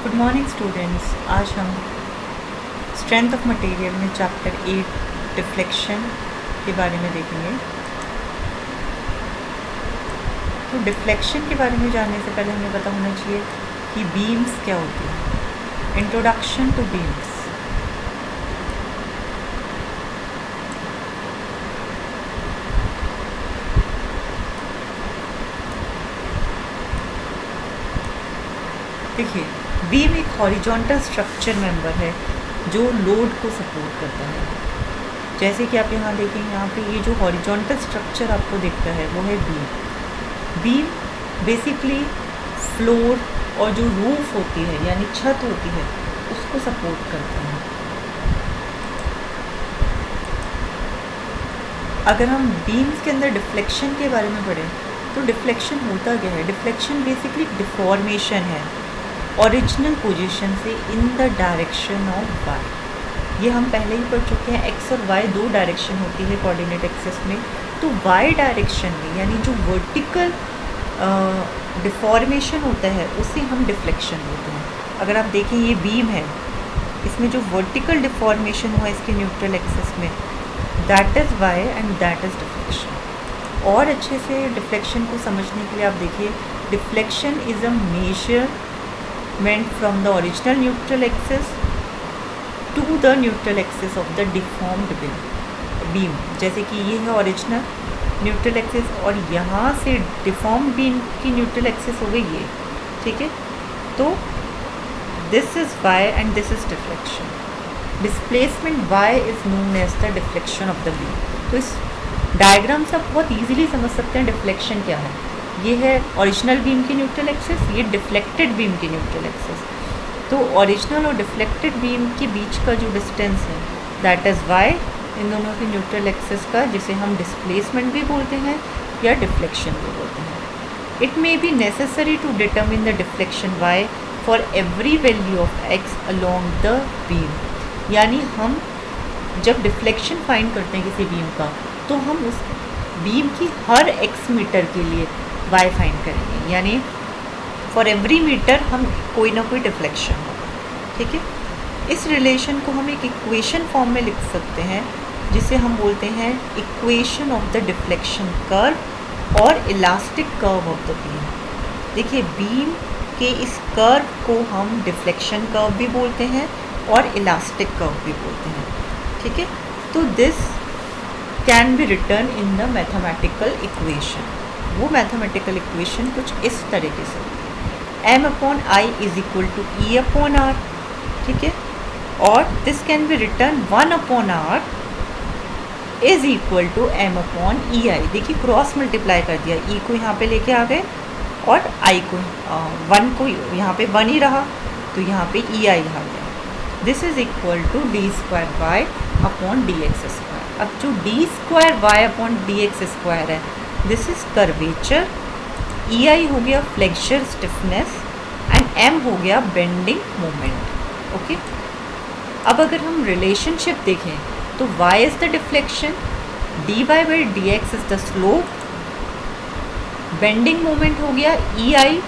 Good morning students. आज हम strength of material में चैप्टर 8 डिफ्लेक्शन के बारे में देखेंगे। तो डिफ्लेक्शन के बारे में जानने से पहले हमें पता होना चाहिए कि बीम्स क्या होती है। Introduction to beams. देखिए, बीम एक हॉरिजॉन्टल स्ट्रक्चर मेंबर है जो लोड को सपोर्ट करता है। जैसे कि आप यहाँ देखेंगे, यहाँ पे ये जो हॉरिजॉन्टल स्ट्रक्चर आपको दिखता है वो है बीम। बीम बेसिकली फ्लोर और जो रूफ होती है यानी छत होती है उसको सपोर्ट करता है। अगर हम बीम्स के अंदर डिफ्लेक्शन के बारे में पढ़ें तो डिफ्लेक्शन होता क्या है? डिफ्लेक्शन बेसिकली डिफॉर्मेशन है ओरिजिनल पोजीशन से in the direction of Y. ये हम पहले ही पढ़ चुके हैं। एक्स और वाई दो डायरेक्शन होती है कोऑर्डिनेट एक्सिस में। तो वाई डायरेक्शन में यानी जो वर्टिकल डिफॉर्मेशन होता है उसे हम डिफ्लेक्शन बोलते हैं। अगर आप देखें ये बीम है, इसमें जो वर्टिकल डिफॉर्मेशन हुआ इसके न्यूट्रल एक्सिस में, that is Y and that is deflection. और अच्छे से डिफ्लेक्शन को समझने के लिए आप देखिए, deflection is a measurement from the original neutral axis to the neutral axis of the deformed beam. जैसे कि ये है ओरिजिनल न्यूट्रल एक्सिस और यहाँ से डिफॉर्म्ड बीम की न्यूट्रल एक्सिस हो गई ये, ठीक है। तो this is Y and this is deflection. Displacement Y is known as the deflection of the beam. तो इस डायग्राम से आप बहुत ईजिली समझ सकते हैं डिफ्लेक्शन क्या है। ये है ओरिजिनल बीम की न्यूट्रल एक्सिस, ये डिफ्लेक्टेड बीम की न्यूट्रल एक्सिस। तो ओरिजिनल और डिफ्लेक्टेड बीम के बीच का जो डिस्टेंस है दैट इज़ वाई, इन दोनों की न्यूट्रल एक्सिस का, जिसे हम डिस्प्लेसमेंट भी बोलते हैं या डिफ्लेक्शन भी बोलते हैं। It may be necessary to determine the deflection Y for every value of X along the beam. यानी हम जब डिफ्लेक्शन फाइंड करते हैं किसी बीम का तो हम उस बीम की हर एक्स मीटर के लिए वाई फाइंड करेंगे, यानी फॉर एवरी मीटर हम कोई ना कोई डिफ्लेक्शन होगा, ठीक है। इस रिलेशन को हम एक इक्वेशन फॉर्म में लिख सकते हैं जिसे हम बोलते हैं equation of the deflection curve और elastic curve of the beam. देखिए, बीम के इस कर्व को हम डिफ्लेक्शन कर्व भी बोलते हैं और इलास्टिक कर्व भी बोलते हैं, ठीक है। तो this can be written in the mathematical equation. वो मैथमेटिकल इक्वेशन कुछ इस तरीके से होती है, m upon I is equal to E upon R, ठीक है। और this can be written 1 upon R is equal to m upon E I. देखिए, क्रॉस मल्टीप्लाई कर दिया, e को यहाँ पे लेके आ गए और i को 1 को यहाँ पे 1 ही रहा तो यहाँ पे ई आई आ गया। This is equal to D square Y upon D x square. अब जो D square Y upon D x square है, this is curvature, E I हो गया फ्लेक्सर स्टिफनेस एंड m हो गया बेंडिंग मोमेंट, ओके। अब अगर हम रिलेशनशिप देखें तो y is the deflection, dy by d x is the slope, bending moment हो गया E I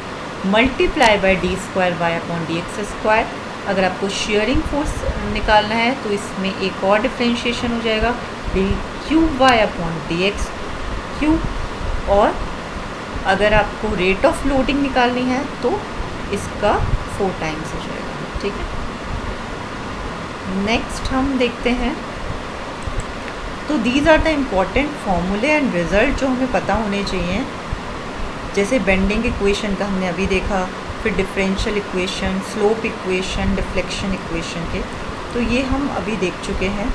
multiply by d square Y upon D x square. अगर आपको शेयरिंग फोर्स निकालना है तो इसमें एक और डिफ्रेंशिएशन हो जाएगा, D cube Y upon D X cube. और अगर आपको रेट ऑफ लोडिंग निकालनी है तो इसका 4 टाइम्स हो जाएगा, ठीक है। नेक्स्ट हम देखते हैं, तो दीज आर द इम्पॉर्टेंट फॉर्मूले एंड रिजल्ट जो हमें पता होने चाहिए। जैसे बेंडिंग इक्वेशन का हमने अभी देखा, फिर differential equation, slope equation, deflection equation के, तो ये हम अभी देख चुके हैं।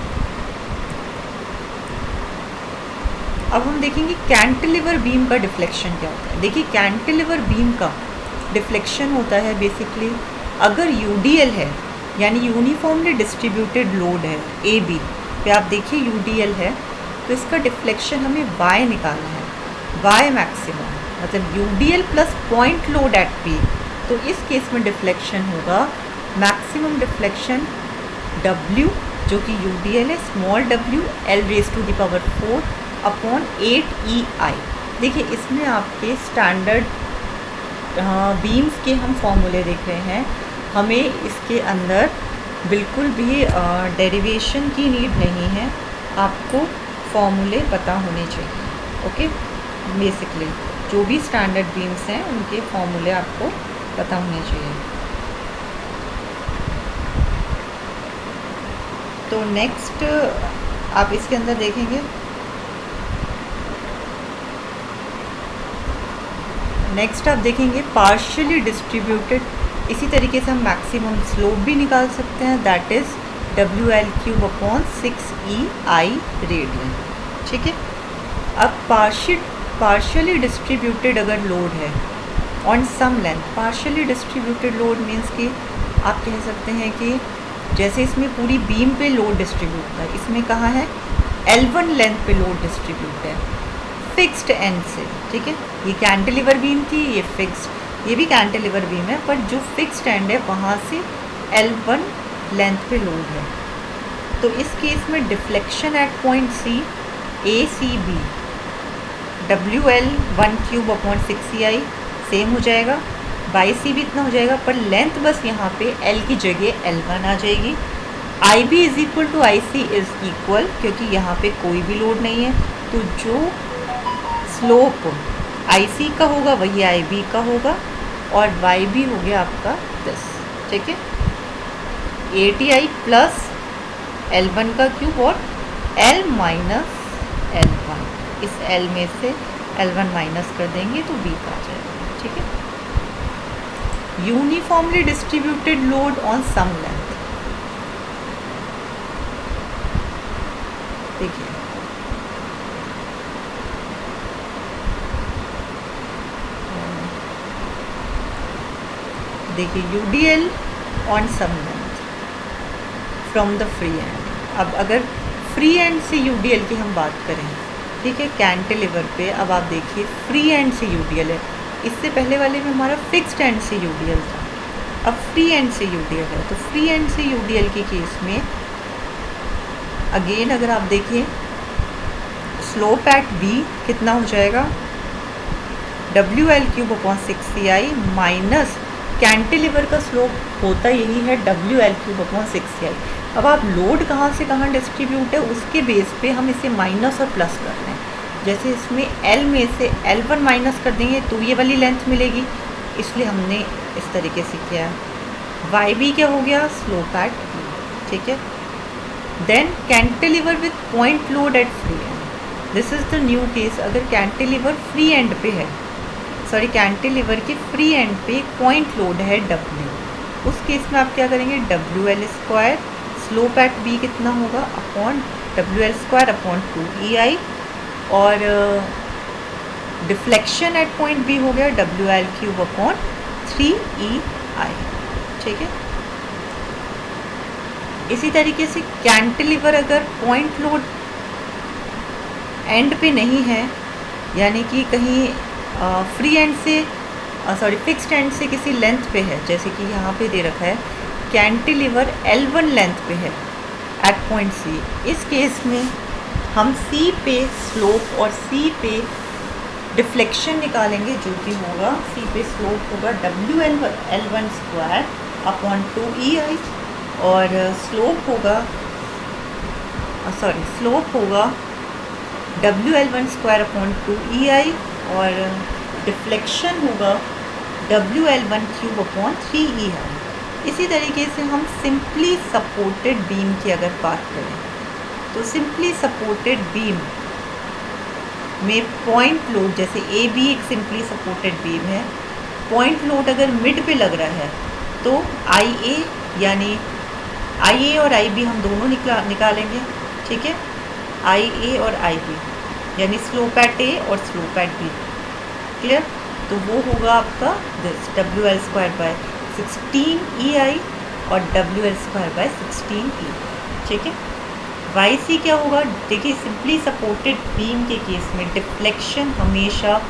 अब हम देखेंगे कैंटिलीवर बीम का डिफ्लेक्शन क्या होता है। देखिए, कैंटिलीवर बीम का डिफ्लेक्शन होता है बेसिकली, अगर यूडीएल है यानी यूनिफॉर्मली डिस्ट्रीब्यूटेड लोड है ए बी पे, आप देखिए यूडीएल है तो इसका डिफ्लेक्शन हमें वाई निकालना है, वाई मैक्सिमम, मतलब UDL plus point load eight P. तो इस केस में डिफ्लेक्शन होगा मैक्सिमम डिफ्लेक्शन डब्ल्यू, जो कि यूडीएल है, small W L raise to the power 4 upon 8 E I. देखिए, इसमें आपके स्टैंडर्ड बीम्स के हम फॉर्मूले देख रहे हैं। हमें इसके अंदर बिल्कुल भी डेरिवेशन की नीड नहीं है, आपको फॉर्मूले पता होने चाहिए। ओके, बेसिकली जो भी स्टैंडर्ड बीम्स हैं उनके फॉर्मूले आपको पता होने चाहिए। तो नेक्स्ट आप इसके अंदर देखेंगे, नेक्स्ट आप देखेंगे पार्शियली डिस्ट्रीब्यूटेड। इसी तरीके से हम मैक्सिमम स्लोप भी निकाल सकते हैं, दैट इज़ WL³/6EI रेडियन। ठीक है, अब पार्शियली डिस्ट्रीब्यूटेड अगर लोड है on some length, partially distributed load means कि आप कह सकते हैं कि जैसे इसमें पूरी बीम पे लोड डिस्ट्रीब्यूट है, इसमें कहाँ है L1 लेंथ पे लोड डिस्ट्रीब्यूट है फिक्स्ड एंड से। ठीक है, ये कैंटिलीवर बीम थी, ये फिक्स्ड, ये भी कैंटिलीवर बीम है, पर जो फिक्स्ड एंड है वहाँ से L1 लेंथ पे लोड है। तो इस केस में deflection at point C ACB WL1³/6EI same हो जाएगा, बाई सी भी इतना हो जाएगा, पर लेंथ बस यहाँ पे L की जगह L1 आ जाएगी। IB = IC इज़ इक्वल, क्योंकि यहाँ पे कोई भी लोड नहीं है, तो जो स्लोप IC का होगा वही IB का होगा, और YB हो गया आपका 10। ठीक है, ATI + L1³ और L - L1, इस L में से L1 माइनस कर देंगे तो B का आ जाएगा। ठीक है, uniformly distributed load on some length. देखिए UDL on some length from the free end. अब अगर फ्री एंड से UDL की हम बात करें, ठीक है, कैंटिलीवर पे, अब आप देखिए फ्री एंड से UDL है, इससे पहले वाले में हमारा फिक्स्ड एंड से UDL था, अब फ्री एंड से UDL है। तो फ्री एंड से UDL के केस में अगेन अगर आप देखिए स्लोप एट B कितना हो जाएगा WL³/6EI माइनस कैंटिलीवर का स्लोप होता यही है WL³/6EI। अब आप लोड कहाँ से कहाँ डिस्ट्रीब्यूट है उसके बेस पे हम इसे माइनस और प्लस कर रहे हैं। जैसे इसमें L में से L1 माइनस कर देंगे तो ये वाली लेंथ मिलेगी, इसलिए हमने इस तरीके से किया है। YB क्या हो गया, स्लोप एट B। ठीक है, then cantilever with point load at free end, this is the new case. अगर कैंटिलीवर फ्री एंड पे है, सॉरी कैंटिलीवर के फ्री एंड पे पॉइंट लोड है W, उस केस में आप क्या करेंगे WL², स्लोप एट B कितना होगा अपॉन WL²/2EI, और डिफ्लेक्शन एट पॉइंट B हो गया WL³/3EI। ठीक है, इसी तरीके से कैंटिलीवर अगर पॉइंट लोड एंड पे नहीं है, यानी कि कहीं फ्री एंड से सॉरी फिक्स्ड एंड से किसी लेंथ पे है, जैसे कि यहाँ पे दे रखा है कैंटिलीवर L1 लेंथ पे है एट पॉइंट C, इस केस में हम C पे स्लोप और C पे डिफ्लेक्शन निकालेंगे, जो कि होगा C पे स्लोप होगा WL1²/2EI, और स्लोप होगा WL1²/2EI, और डिफ्लेक्शन होगा WL1³/3EI। इसी तरीके से हम सिंपली सपोर्टेड बीम की अगर बात करें, तो सिंपली सपोर्टेड बीम में पॉइंट लोड, जैसे AB एक सिंपली सपोर्टेड बीम है, पॉइंट लोड अगर मिड पे लग रहा है तो IA यानी IA और IB हम दोनों निकालेंगे। ठीक है, IA और IB यानी स्लोप एट A और स्लोप एट B, क्लियर। तो वो होगा आपका दिस WL²/16EI और WL²/16E। ठीक है, YC क्या होगा, देखिए सिंपली सपोर्टेड बीम के केस में डिफ्लेक्शन हमेशा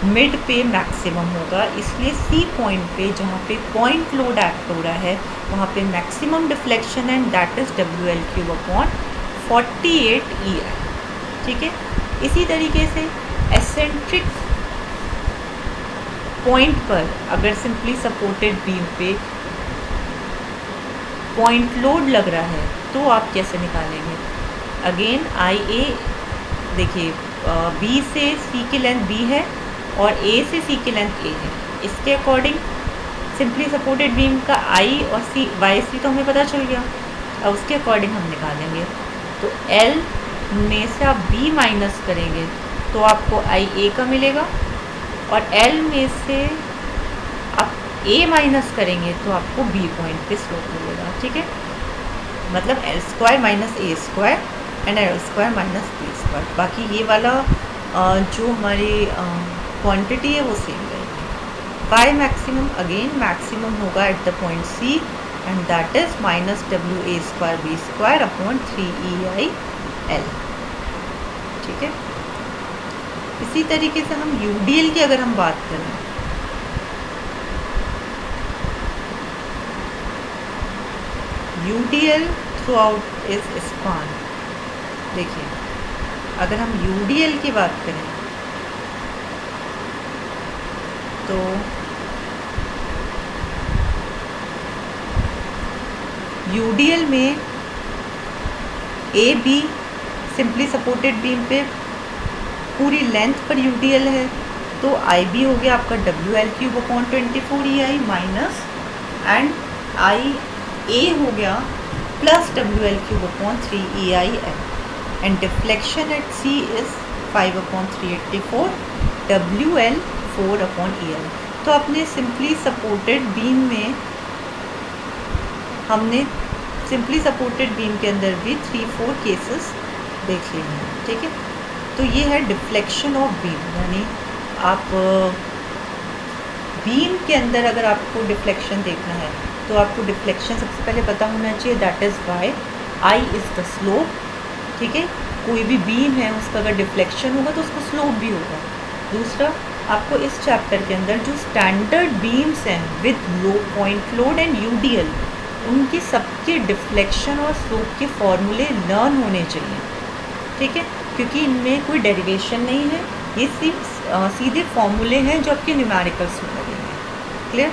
मिड पे मैक्सिमम होगा, इसलिए C पॉइंट पे जहाँ पे पॉइंट लोड एक्ट हो रहा है वहाँ पे maximum deflection and that is WL³/48EI। ठीक है, इसी तरीके से एसेंट्रिक पॉइंट पर अगर सिंपली सपोर्टेड बीम पे पॉइंट लोड लग रहा है तो आप कैसे निकालेंगे? अगेन आई ए, देखिए बी से सी की लेंथ बी है और ए से सी की लेंथ ए है। इसके अकॉर्डिंग सिंपली सपोर्टेड बीम का आई और सी वाई सी तो हमें पता चल गया। अब उसके अकॉर्डिंग हम निकालेंगे। तो एल में से आप बी माइनस करेंगे तो आपको आई ए का मिलेगा, और एल में से आप ए माइनस करेंगे तो आपको बी पॉइंट पे स्लोप मिलेगा। ठीक है, मतलब L square minus A square and L square minus B square. बाकी ये वाला जो हमारी क्वांटिटी है वो सेम रहेगी। वाई मैक्सिमम, अगेन मैक्सिमम होगा at the point C and that is minus W A square B square upon 3 EI L। ठीक है, इसी तरीके से हम यूडीएल की अगर हम बात करें, UDL through out is span. देखिए अगर हम यूडीएल की बात करें तो यूडीएल में A be simply supported beam पे पूरी लेंथ पर यूडीएल है, तो आई बी हो गया आपका WL³ upon 24 EI minus and I A हो गया plus WL³ upon 3 EI L and deflection at C is 5 upon 384 WL 4 upon EL। तो अपने सिंपली सपोर्टेड बीम में हमने सिंपली सपोर्टेड बीम के अंदर भी 3-4 केसेस देख लिए हैं। ठीक है, तो ये है डिफ्लेक्शन ऑफ बीम, यानी आप बीम के अंदर अगर आपको डिफ्लेक्शन देखना है तो आपको डिफ्लेक्शन सबसे पहले पता होना चाहिए, that is why I is the slope. ठीक है, कोई भी बीम है उसका अगर डिफ्लेक्शन होगा तो उसका स्लोप भी होगा। दूसरा, आपको इस चैप्टर के अंदर जो स्टैंडर्ड बीम्स हैं with low point load and UDL, उनकी सबके डिफ्लेक्शन और स्लोप के फॉर्मूले लर्न होने चाहिए। ठीक है, क्योंकि इनमें कोई डेरिवेशन नहीं है, ये सिर्फ सीधे फॉर्मूले हैं जो आपके न्यूमेरिकल्स में लगेंगे। क्लियर?